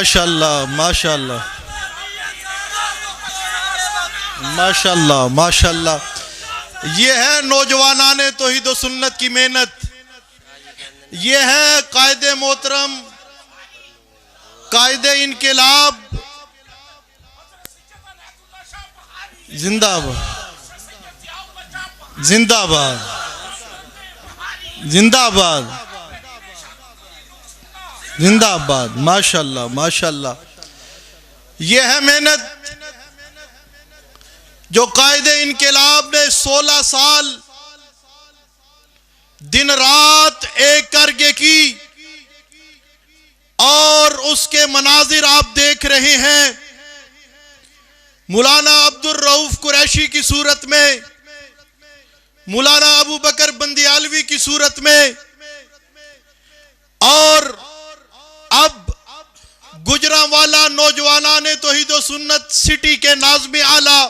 ماشاءاللہ ماشاءاللہ ماشاءاللہ ماشاءاللہ یہ ہے نوجوانان توحید و سنت کی محنت. یہ ہے قائد محترم، قائد انقلاب. زندہ باد زندہ باد زندہ باد زندہ باد. ماشاءاللہ ماشاءاللہ یہ ہے محنت جو قائد انقلاب نے 16 سال دن رات ایک کر کے کی، اور اس کے مناظر آپ دیکھ رہے ہیں. مولانا عبد الرؤف قریشی کی صورت میں، مولانا ابو بکر بندیالوی کی صورت میں، اور اب گجرانوالا نوجوانان توحید و سنت سٹی کے ناظم اعلیٰ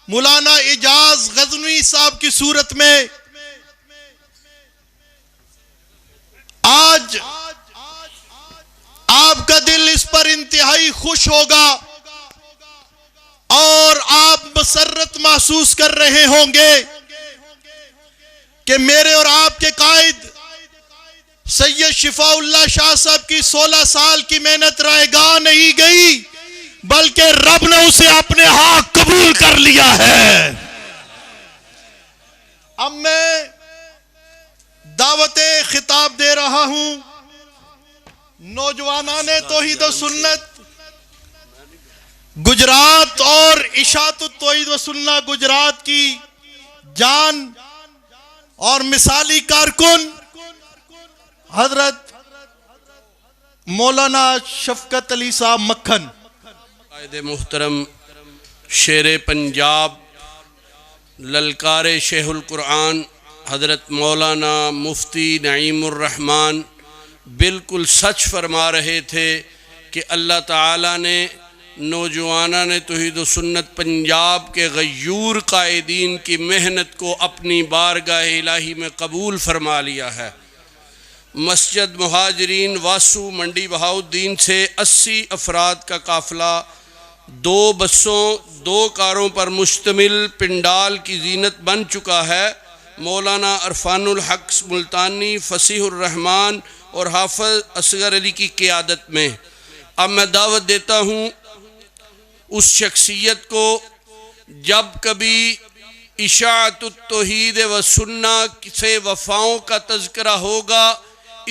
مولانا اعجاز غزنوی صاحب کی صورت میں. آج آپ کا دل اس پر انتہائی خوش ہوگا اور آپ مسرت محسوس کر رہے ہوں گے کہ میرے اور آپ کے قائد سید شفاء اللہ شاہ صاحب کی 16 سال کی محنت رائے گاہ نہیں گئی، بلکہ رب نے اسے اپنے ہاں قبول کر لیا ہے. اب میں دعوت خطاب دے رہا ہوں نوجوانان توحید و سنت گجرات اور اشاعت التوحید و سنت گجرات کی جان اور مثالی کارکن حضرت مولانا شفقت علی صاحب مکھن. قائد محترم شیر پنجاب للکار شیخ القرآن حضرت مولانا مفتی نعیم الرحمن بالکل سچ فرما رہے تھے کہ اللہ تعالیٰ نے نوجوانان توحید و سنت پنجاب کے غیور قائدین کی محنت کو اپنی بارگاہ الہی میں قبول فرما لیا ہے. مسجد مہاجرین واسو منڈی بہاؤالدین سے 80 افراد کا قافلہ 2 بسوں 2 کاروں پر مشتمل پنڈال کی زینت بن چکا ہے. مولانا عرفان الحق ملتانی، فصیح الرحمن اور حافظ اصغر علی کی قیادت میں. اب میں دعوت دیتا ہوں اس شخصیت کو، جب کبھی اشاعت التوحید و سنت سے وفاؤں کا تذکرہ ہوگا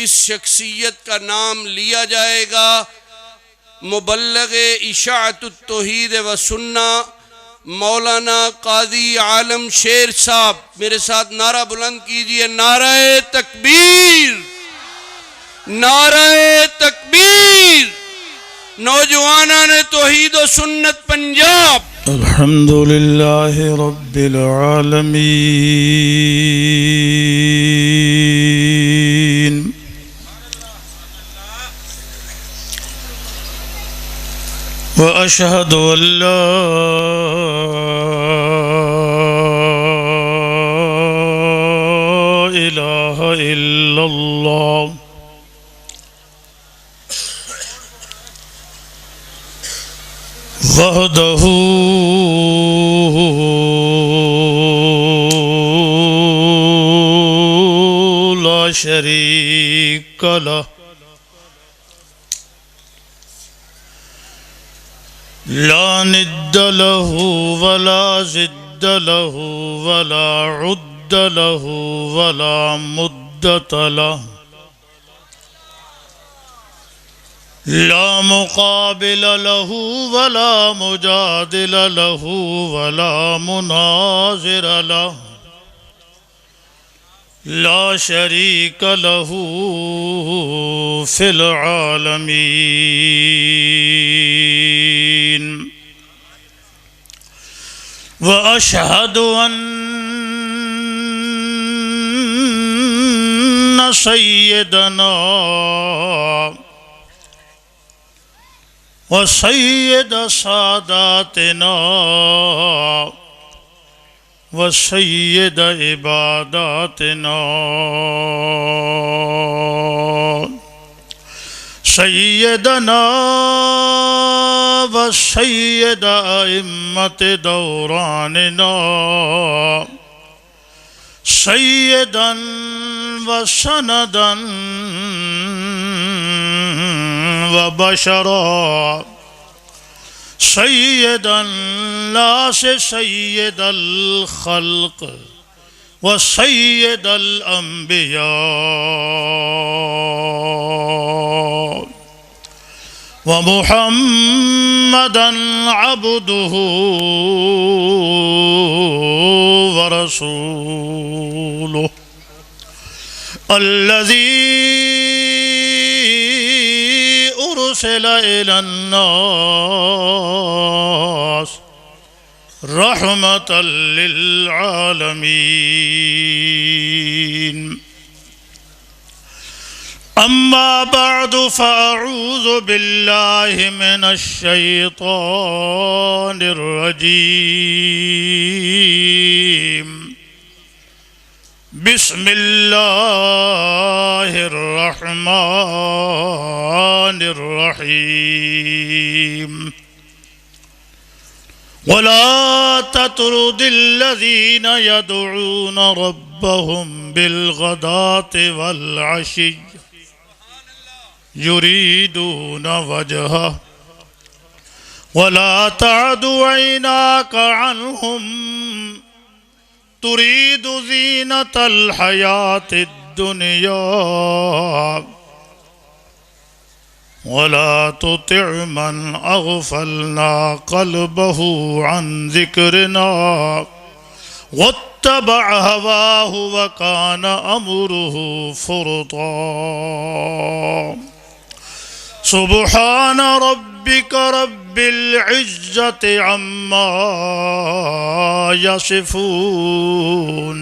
اس شخصیت کا نام لیا جائے گا. مبلغ اشاعت التوحید و سنت مولانا قاضی عالم شیر صاحب، میرے ساتھ نعرہ بلند کیجئے، نعرہ تکبیر، نعرہ تکبیر. نوجوانان توحید و سنت پنجاب. الحمدللہ رب العالمین وأشهد أن لا إله إلا الله وحده لا شريك له لا ند له ولا زد له ولا عد له ولا مدت له لا مقابل له ولا مجادل له ولا مناظر له لا شريك له في العالمين. وأشهد أن سيدنا وسيد ساداتنا وسيد عباداتنا سیدنا و سید ائمت دوراننا سیدا و سندا و بشرا سیدا لا سید الخلق و سید الانبیاء و محمدا عبده و رسوله الذي أرسل إلى الناس رحمة للعالمين أما بعد فأعوذ بالله من الشيطان الرجيم بسم الله الرحمن الرحيم ولا تطرد الذين يدعون ربهم بالغداة والعشي يريدون وجهه ولا تعد عيناك عنهم تريد زينة الحياة الدنيا ولا تطع من أغفلنا قلبه عن ذكرنا واتبع هواه وكان أمره فرطا سبحان ربك رب العزة عما يصفون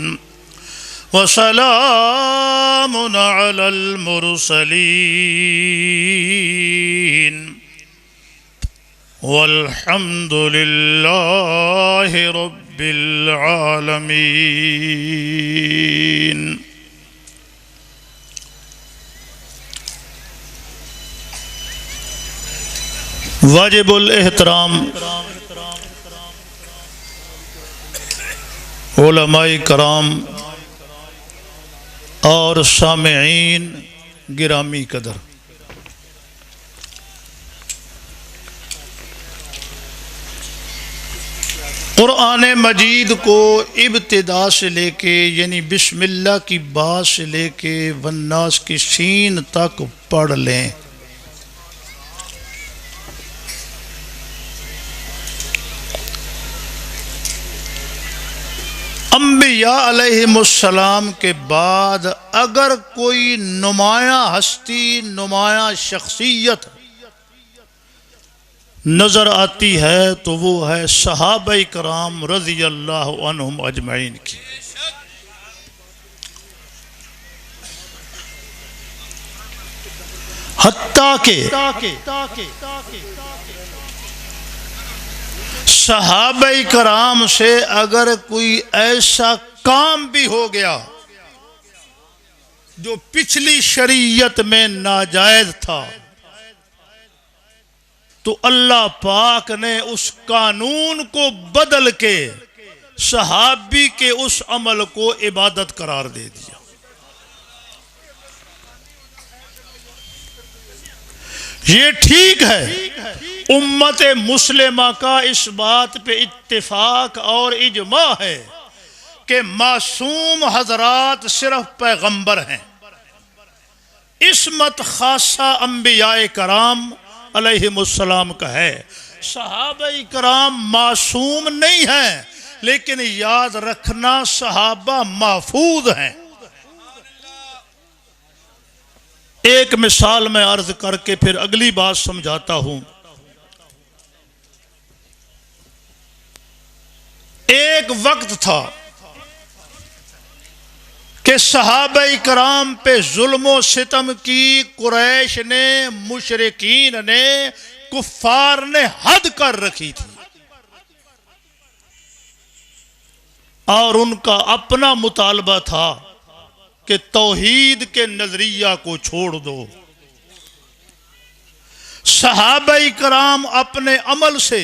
وسلام على المرسلين والحمد لله رب العالمين. واجب الاحترام علماء کرام اور سامعین گرامی قدر، قرآن مجید کو ابتدا سے لے کے یعنی بسم اللہ کی بات سے لے کے والناس کی سین تک پڑھ لیں۔ انبیاء علیہم السلام کے بعد اگر کوئی نمایاں ہستی، نمایاں شخصیت نظر آتی ہے تو وہ ہے صحابہ کرام رضی اللہ عنہم اجمعین کی۔ حتیٰ کہ صحابہ کرام سے اگر کوئی ایسا کام بھی ہو گیا جو پچھلی شریعت میں ناجائز تھا تو اللہ پاک نے اس قانون کو بدل کے صحابی کے اس عمل کو عبادت قرار دے دیا۔ یہ ٹھیک ہے، امت مسلمہ کا اس بات پہ اتفاق اور اجماع ہے کہ معصوم حضرات صرف پیغمبر ہیں، عصمت خاصہ انبیاء کرام علیہم السلام کا ہے۔ صحابہ کرام معصوم نہیں ہیں، لیکن یاد رکھنا صحابہ محفوظ ہیں۔ ایک مثال میں عرض کر کے پھر اگلی بات سمجھاتا ہوں۔ ایک وقت تھا کہ صحابہ کرام پہ ظلم و ستم کی قریش نے، مشرکین نے، کفار نے حد کر رکھی تھی، اور ان کا اپنا مطالبہ تھا کہ توحید کے نظریہ کو چھوڑ دو، صحابہ کرام اپنے عمل سے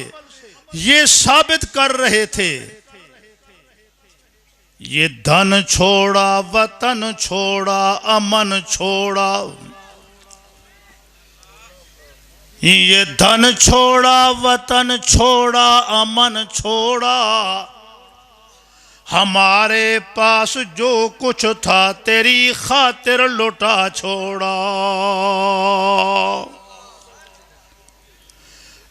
یہ ثابت کر رہے تھے، یہ دھن چھوڑا، وطن چھوڑا، امن چھوڑا، یہ دھن چھوڑا، وطن چھوڑا، امن چھوڑا، ہمارے پاس جو کچھ تھا تیری خاطر لٹا چھوڑا۔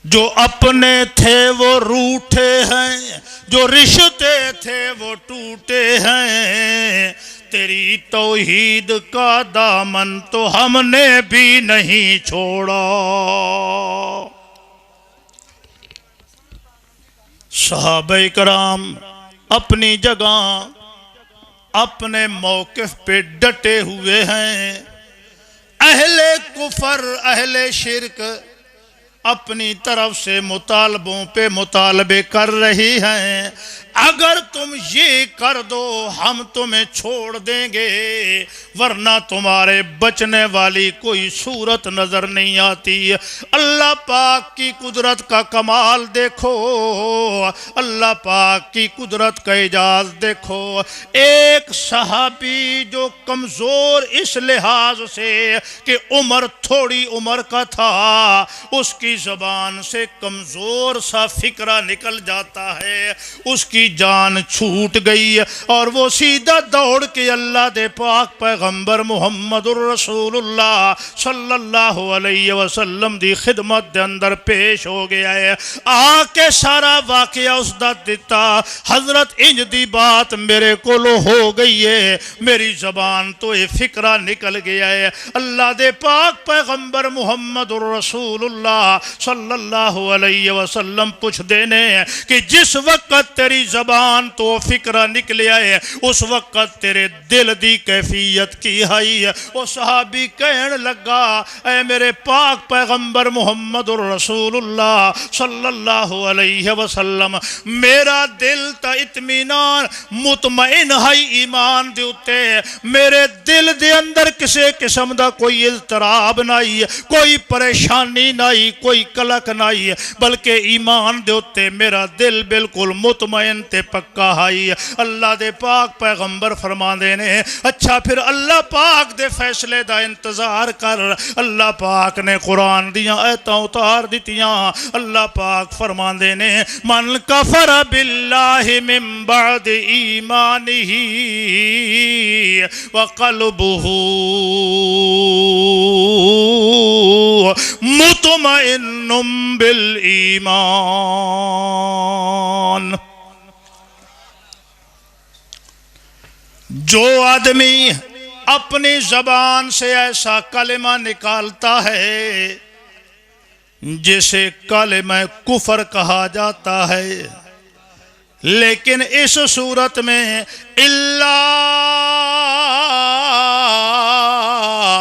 جو اپنے تھے وہ روٹھے ہیں، جو رشتے تھے وہ ٹوٹے ہیں، تیری توحید کا دامن تو ہم نے بھی نہیں چھوڑا۔ صحابہ کرام اپنی جگہ اپنے موقف پہ ڈٹے ہوئے ہیں، اہل کفر، اہل شرک اپنی طرف سے مطالبوں پہ مطالبے کر رہی ہیں، اگر تم یہ کر دو ہم تمہیں چھوڑ دیں گے، ورنہ تمہارے بچنے والی کوئی صورت نظر نہیں آتی۔ اللہ پاک کی قدرت کا کمال دیکھو، اللہ پاک کی قدرت کا اعجاز دیکھو۔ ایک صحابی جو کمزور اس لحاظ سے کہ عمر تھوڑی عمر کا تھا، اس کی زبان سے کمزور سا فکرہ نکل جاتا ہے، اس کی جان چھوٹ گئی اور وہ سیدھا دوڑ کے اللہ دے پاک پیغمبر محمد الرسول اللہ صلی اللہ علیہ وسلم دی خدمت دے اندر پیش ہو گیا ہے، آ کے سارا واقعہ اس دا دیتا، حضرت انج دی بات میرے کولو ہو گئی ہے، میری زبان تو یہ فکرہ نکل گیا ہے۔ اللہ دے پاک پیغمبر محمد الرسول اللہ صلی اللہ علیہ وسلم پوچھ دینے کہ جس وقت تیری زبان تو فکرہ نکلے آئے اس وقت تیرے دل دی کیفیت کی ہے؟ وہ صحابی کہنے لگا، اے میرے پاک پیغمبر محمد الرسول اللہ صلی اللہ علیہ وسلم، میرا دل تا اطمینان مطمئن ہے ایمان دے اتے، میرے دل دے اندر کسے قسم دا کوئی اضطراب نہیں، کوئی پریشانی نہیں، کوئی کلک نہیں، بلکہ ایمان دے اتے میرا دل بالکل مطمئن تے پکا ہائی۔ اللہ دے پاک پیغمبر فرما دینے، اچھا پھر اللہ پاک دے فیصلے دا انتظار کر۔ اللہ پاک نے قرآن دیاں آیتاں اتار دیتیاں، اللہ پاک فرما دینے، من کفر باللہ من بعد ایمانہ وقلبہ مطمئن بالایمان۔ جو آدمی اپنی زبان سے ایسا کلمہ نکالتا ہے جسے کلمہ کفر کہا جاتا ہے، لیکن اس صورت میں الا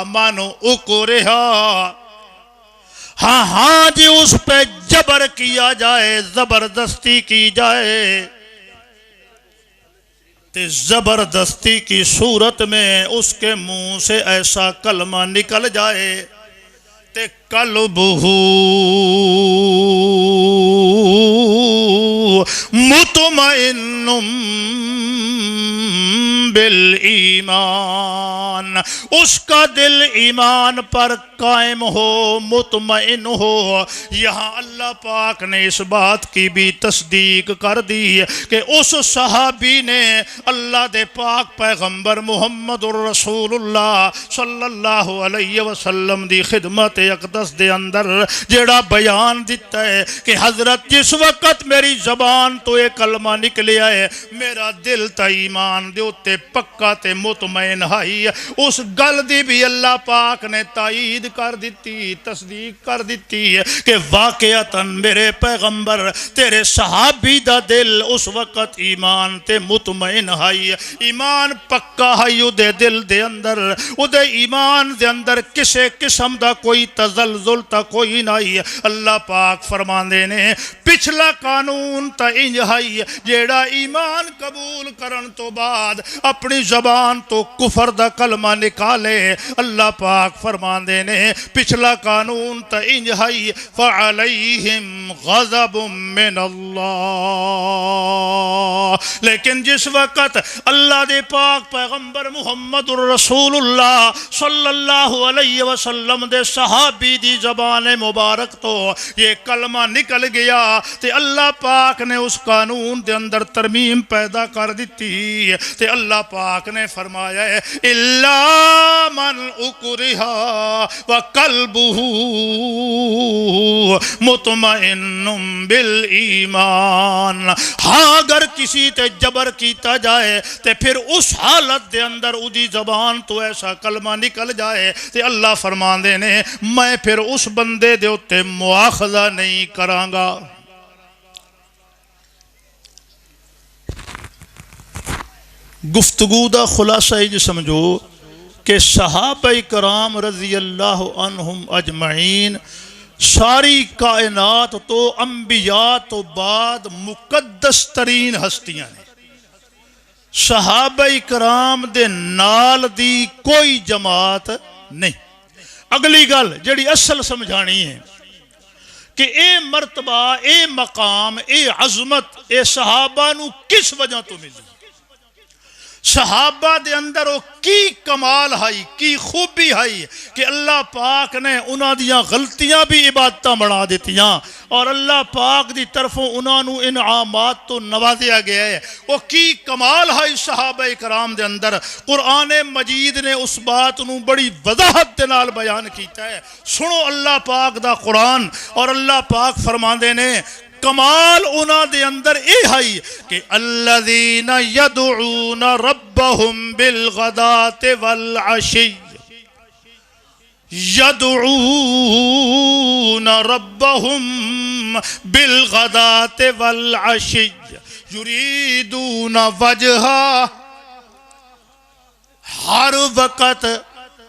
من اکرہ، ہاں جی اس پہ جبر کیا جائے، زبردستی کی جائے، تے زبردستی کی صورت میں اس کے منہ سے ایسا کلمہ نکل جائے تے قلبہ مطمئن بالایمان، اس کا دل ایمان پر قائم ہو، مطمئن ہو۔ یہاں اللہ پاک نے اس بات کی بھی تصدیق کر دی کہ اس صحابی نے اللہ دے پاک پیغمبر محمد الرسول اللہ صلی اللہ علیہ وسلم دی خدمت اقدس دے اندر جیڑا بیان دیتا ہے کہ حضرت جس وقت میری زبان تو ایک کلمہ نکلے آئے، میرا دل تا ایمان دے اتے پکا تے مطمئن ہائی، اس گل دی بھی اللہ پاک نے تائید کر دیتی، تصدیق کر دیتی کہ واقعتاً میرے پیغمبر تیرے صحابی دا دل اس وقت ایمان تے مطمئن ہائی، ایمان پکا ہائی دے دل دے اندر، دے ایمان دے اندر کسے قسم دا کوئی تزلزل تا کوئی نہیں۔ اللہ پاک فرمان دینے پچھلا قانون تا انج ہائی، جیڑا ایمان قبول کرن تو بعد اپنی زبان تو کفر دا کلمہ نکالے اللہ پاک فرماندے نے پچھلا قانون تا انج ہے فعلیہم غضب من اللہ لیکن جس وقت اللہ دے پاک پیغمبر محمد الرسول اللہ صلی اللہ علیہ وسلم دے صحابی دی زبان مبارک تو یہ کلمہ نکل گیا تے اللہ پاک نے اس قانون دے اندر ترمیم پیدا کر دیتی تے اللہ پاک نے فرمایا ہے الا من اکرہ وقلبہ مطمئن بالایمان ہاں اگر کسی تے جبر کیتا جائے تے پھر اس حالت دے اندر اودی زبان تو ایسا کلمہ نکل جائے تے اللہ فرماندے نے میں پھر اس بندے دے اتے مواخذہ نہیں کراں گا گفتگو دا خلاصہ ہی جو سمجھو کہ صحابہ کرام رضی اللہ عنہم اجمعین ساری کائنات تو انبیاء تو بعد مقدس ترین ہستیاں نے صحابہ کرام دے نال دی کوئی جماعت نہیں اگلی گل جڑی اصل سمجھانی ہے کہ اے مرتبہ اے مقام اے عظمت اے صحابہ نو کس وجہ تو ملی صحابہ دے اندر وہ کی کمال ہے کی خوبی ہے کہ اللہ پاک نے انہاں دیاں غلطیاں بھی عبادتاں بنا دیتیاں اور اللہ پاک دی طرفوں انہاں نو انعامات تو نوازیا گیا ہے وہ کی کمال ہے صحابہ کرام دے اندر قرآن مجید نے اس بات نو بڑی وضاحت دے نال بیان کیتا ہے سنو اللہ پاک دا قرآن اور اللہ پاک فرماندے نے کمال انہاں دے اندر اے ہے کہ الذین یدعون ربهم بالغداۃ والعشی یدعون ربهم بالغداۃ والعشی یریدون وجہہ ہر وقت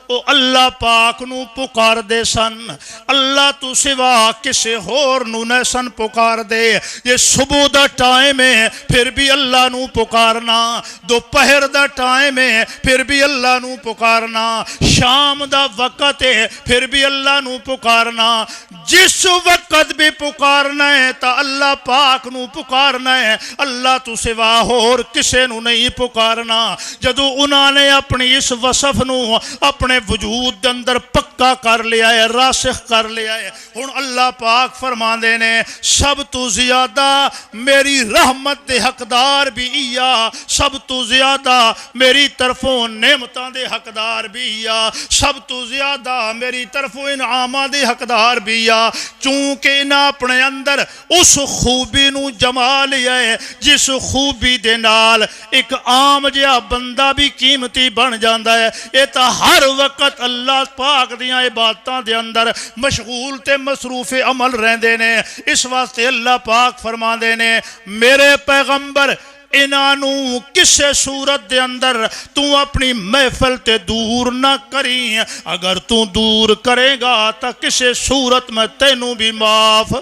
او اللہ پاک نو پکار دے سن اللہ تو سوا کسے ہور نو نہ سن پکار دے یہ صبح دا ٹائم ہے پھر بھی اللہ نو پکارنا دوپہر دا ٹائم ہے پھر بھی اللہ نو پکارنا شام دا وقت ہے پھر بھی اللہ نو پکارنا جس وقت بھی پکارنا ہے تا اللہ پاک نو پکارنا ہے اللہ تو سوا ہور کسے نو نہیں پکارنا جدو انہاں نے اپنی اس وصف نو اپنے وجود دے اندر پکا کر لیا ہے راسخ کر لیا ہے ہن اللہ پاک فرماندے نے سب تو زیادہ میری رحمت دے حقدار بھی ایا سب تو زیادہ میری طرفوں نعمتاں دے حقدار بھی ایا سب تو زیادہ میری طرفوں انعاماں دے حقدار بھی ایا چونکہ انہاں اپنے اندر اس خوبی نو جما لیا ہے جس خوبی دے نال ایک عام جہا بندہ بھی قیمتی بن جاندا ہے یہ تا ہر وقت اللہ پاک دیاں عبادتاں دے اندر مشغول تے مصروف عمل رہندے نے اس واسطے اللہ پاک فرماندے نے میرے پیغمبر انہانو کسے صورت دے اندر تو اپنی محفل تے دور نہ کریں اگر تو دور کرے گا تا کسے صورت میں تینوں بھی معاف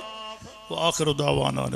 وآخر دعوانا